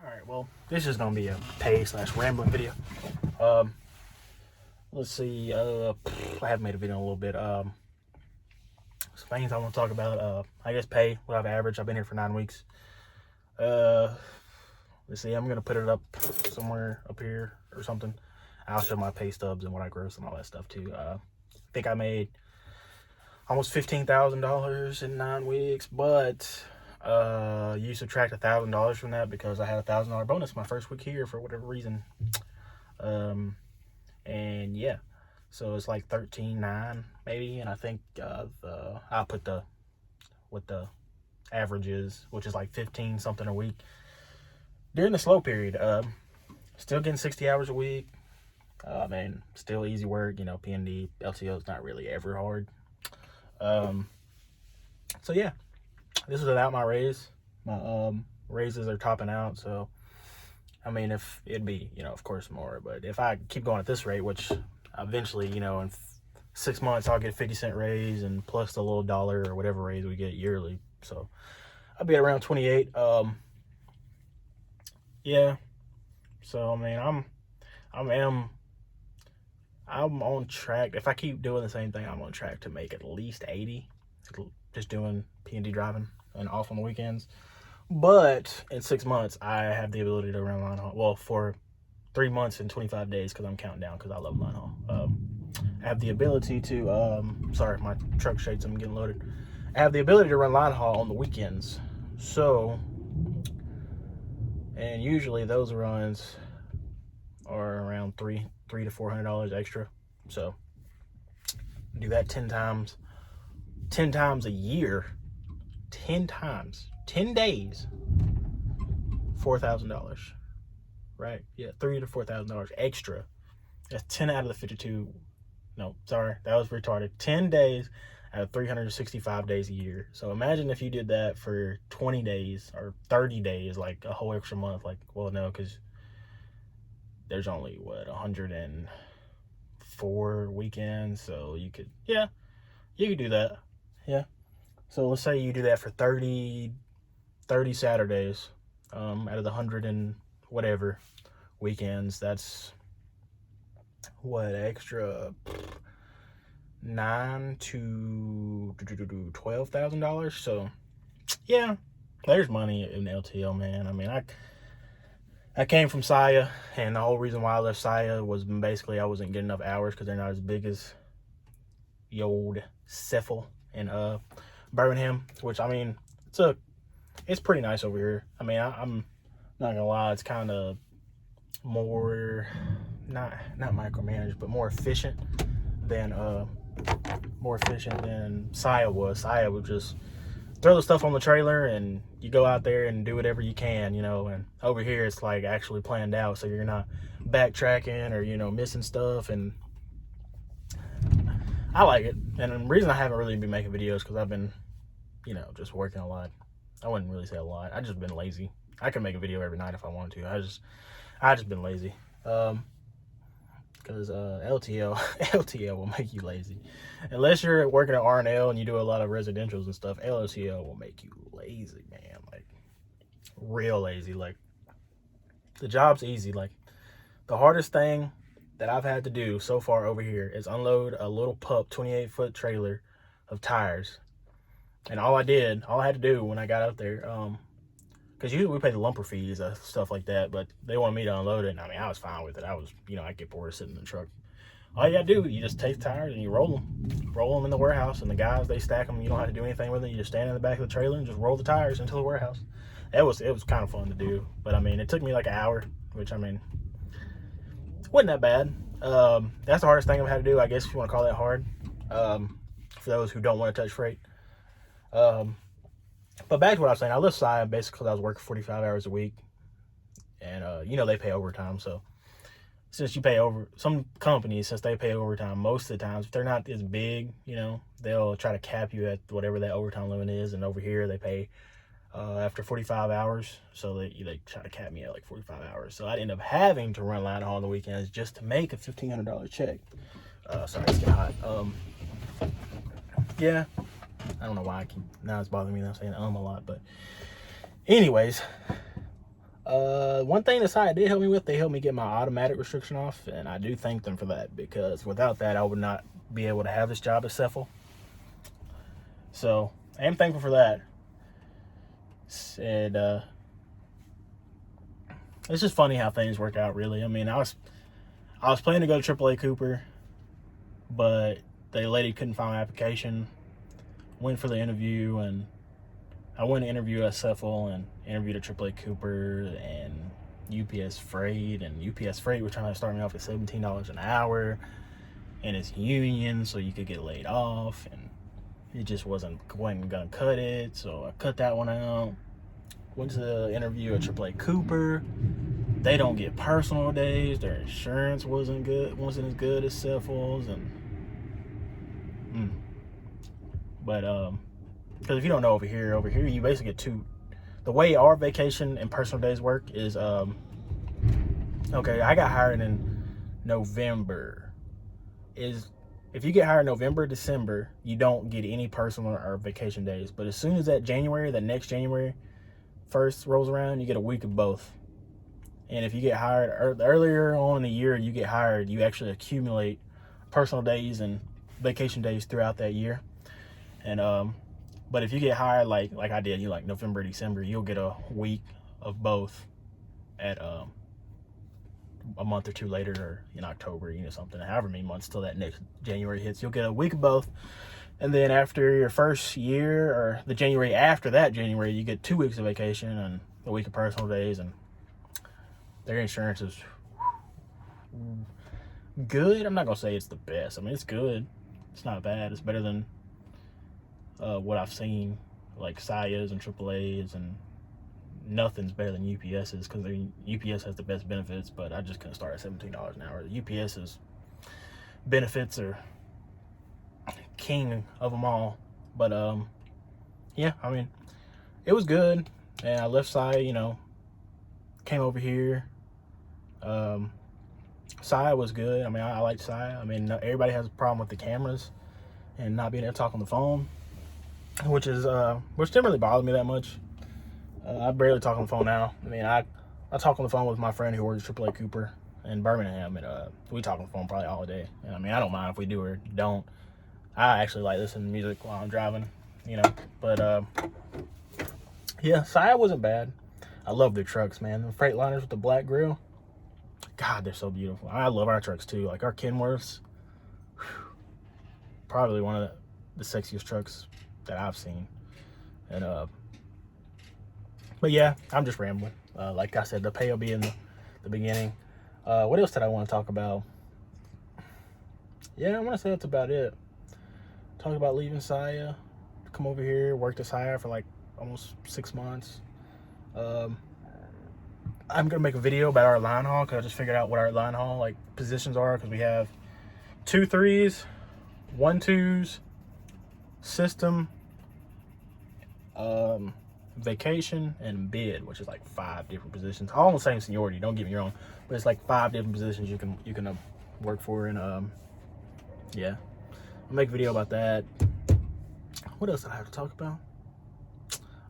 Alright, well, this is going to be a pay/rambling video. Let's see, I haven't made a video in a little bit. Some things I want to talk about, I guess pay, what I've averaged. I've been here for 9 weeks. Let's see, I'm going to put it up somewhere up here or something. I'll show my pay stubs and what I gross and all that stuff too. I think I made almost $15,000 in 9 weeks, but you subtract $1,000 from that because I had a $1,000 bonus my first week here for whatever reason. And yeah, so it's like 13.9 maybe, and I think I'll put what the average is, which is like 15 something a week during the slow period. Still getting 60 hours a week. And still easy work, you know. P&D, LTL is not really ever hard. So yeah, this is without my raise. My raises are topping out, so I mean, if it'd be, you know, of course more, but if I keep going at this rate, which eventually, you know, in 6 months I'll get a 50-cent raise and plus the little dollar or whatever raise we get yearly, so I'll be at around 28. Yeah, so I mean, I'm on track. If I keep doing the same thing, I'm on track to make at least 80, just doing P&D driving and off on the weekends. But in 6 months, I have the ability to run line haul. Well, for 3 months and 25 days, because I'm counting down because I love line haul. I have the ability to, sorry, my truck shakes, I'm getting loaded. I have the ability to run line haul on the weekends. So, and usually those runs are around $300 to $400 extra. So do that 10 times a year, 10 times, 10 days, $4,000, right? Yeah, $3,000 to $4,000 extra. That's 10 out of the 52. No, sorry, that was retarded. 10 days out of 365 days a year. So imagine if you did that for 20 days or 30 days, like a whole extra month. Like, well, no, because there's only, what, 104 weekends. So you could, yeah, you could do that. Yeah. So let's say you do that for 30 Saturdays, out of the 100 and whatever weekends. That's what, extra $9,000 to $12,000. So yeah, there's money in LTL, man. I mean, I came from SAIA, and the whole reason why I left SAIA was basically I wasn't getting enough hours because they're not as big as the old SEFL in Birmingham, which, I mean, it's pretty nice over here. I mean, I'm not gonna lie, it's kind of more not micromanaged, but more efficient than SAIA was. SAIA would just throw the stuff on the trailer and you go out there and do whatever you can, you know. And over here it's like actually planned out, so you're not backtracking or, you know, missing stuff. And I like it. And the reason I haven't really been making videos because I've been, you know, just working a lot. I wouldn't really say a lot. I just been lazy. I can make a video every night if I wanted to. I just been lazy. Because LTL will make you lazy. Unless you're working at R&L and you do a lot of residentials and stuff, LTL will make you lazy, man. Like, real lazy. Like, the job's easy. Like, the hardest thing that I've had to do so far over here is unload a little pup 28-foot trailer of tires. And all I had to do when I got out there, because usually we pay the lumper fees, stuff like that, but they wanted me to unload it, and I mean, I was fine with it. I was, you know, I get bored sitting in the truck. All you gotta do, you just take tires and you roll them in the warehouse, and the guys, they stack them. You don't have to do anything with it. You just stand in the back of the trailer and just roll the tires into the warehouse. It was kind of fun to do, but I mean, it took me like an hour, which, I mean, wasn't that bad. That's the hardest thing I've had to do, I guess, if you want to call that hard, for those who don't want to touch freight. But back to what I was saying, I left SAIA basically because I was working 45 hours a week, and you know, they pay overtime. So since you pay some companies, since they pay overtime most of the times, if they're not as big, you know, they'll try to cap you at whatever that overtime limit is. And over here they pay after 45 hours, so they try to cap me at like 45 hours. So I'd end up having to run line haul on the weekends just to make a $1,500 check. Sorry, it's getting hot. Yeah, I don't know why now it's bothering me that I'm saying a lot, but anyways, One thing that SAIA did help me with, they helped me get my automatic restriction off, and I do thank them for that, because without that, I would not be able to have this job at SEFL. So I am thankful for that. And it's just funny how things work out, really. I mean, I was planning to go to AAA Cooper, but the lady couldn't find my application. Went for the interview, and I went to interview at SEFL and interviewed at AAA Cooper and UPS Freight. And UPS Freight was trying to start me off at $17 an hour, and it's union, so you could get laid off, and it just wasn't gonna cut it. So I cut that one out. Went to the interview at AAA Cooper. They don't get personal days. Their insurance wasn't as good as SEFL's, and but because if you don't know, over here you basically get two. The way our vacation and personal days work is okay, I got hired in November. If you get hired in November, December, you don't get any personal or vacation days. But as soon as that next January 1st rolls around, you get a week of both. And if you get hired earlier on in the year you get hired, you actually accumulate personal days and vacation days throughout that year. And but if you get hired like I did, like November, December, you'll get a week of both at a month or two later, or in October, something, however many months till that next January hits, you'll get a week of both. And then after your first year, or the January after that January, you get 2 weeks of vacation and a week of personal days. And their insurance is good. I'm not gonna say it's the best. I mean, it's good. It's not bad. It's better than what I've seen, like SAIAs and AAAs, and nothing's better than UPS's, because UPS has the best benefits, but I just couldn't start at $17 an hour. UPS's benefits are king of them all. But yeah, I mean, it was good. And I left SAIA, came over here. SAIA was good. I mean, I liked SAIA. I mean, everybody has a problem with the cameras and not being able to talk on the phone, which didn't really bother me that much. I barely talk on the phone now. I mean, I talk on the phone with my friend who works at AAA Cooper in Birmingham, and we talk on the phone probably all day. And I mean, I don't mind if we do or don't. I actually like listening to music while I'm driving, But yeah, SAIA wasn't bad. I love their trucks, man. The Freightliners with the black grill, God, they're so beautiful. I love our trucks too. Like our Kenworths, probably one of the sexiest trucks that I've seen. And but yeah, I'm just rambling. Like I said, the pay will be in the beginning. What else did I want to talk about? Yeah, I want to say that's about it. Talk about leaving SAIA, come over here, worked at SAIA for like almost 6 months. I'm gonna make a video about our line haul, because I just figured out what our line haul positions are, because we have 2 3s, 1 2s, system, vacation, and bid, which is like 5 different positions, all in the same seniority. Don't get me wrong, but it's like 5 different positions you can work for. And yeah, I'll make a video about that. What else did I have to talk about?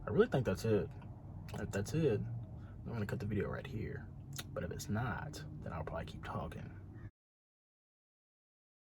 I really think that's it. That's it. I'm gonna cut the video right here, but if it's not, then I'll probably keep talking.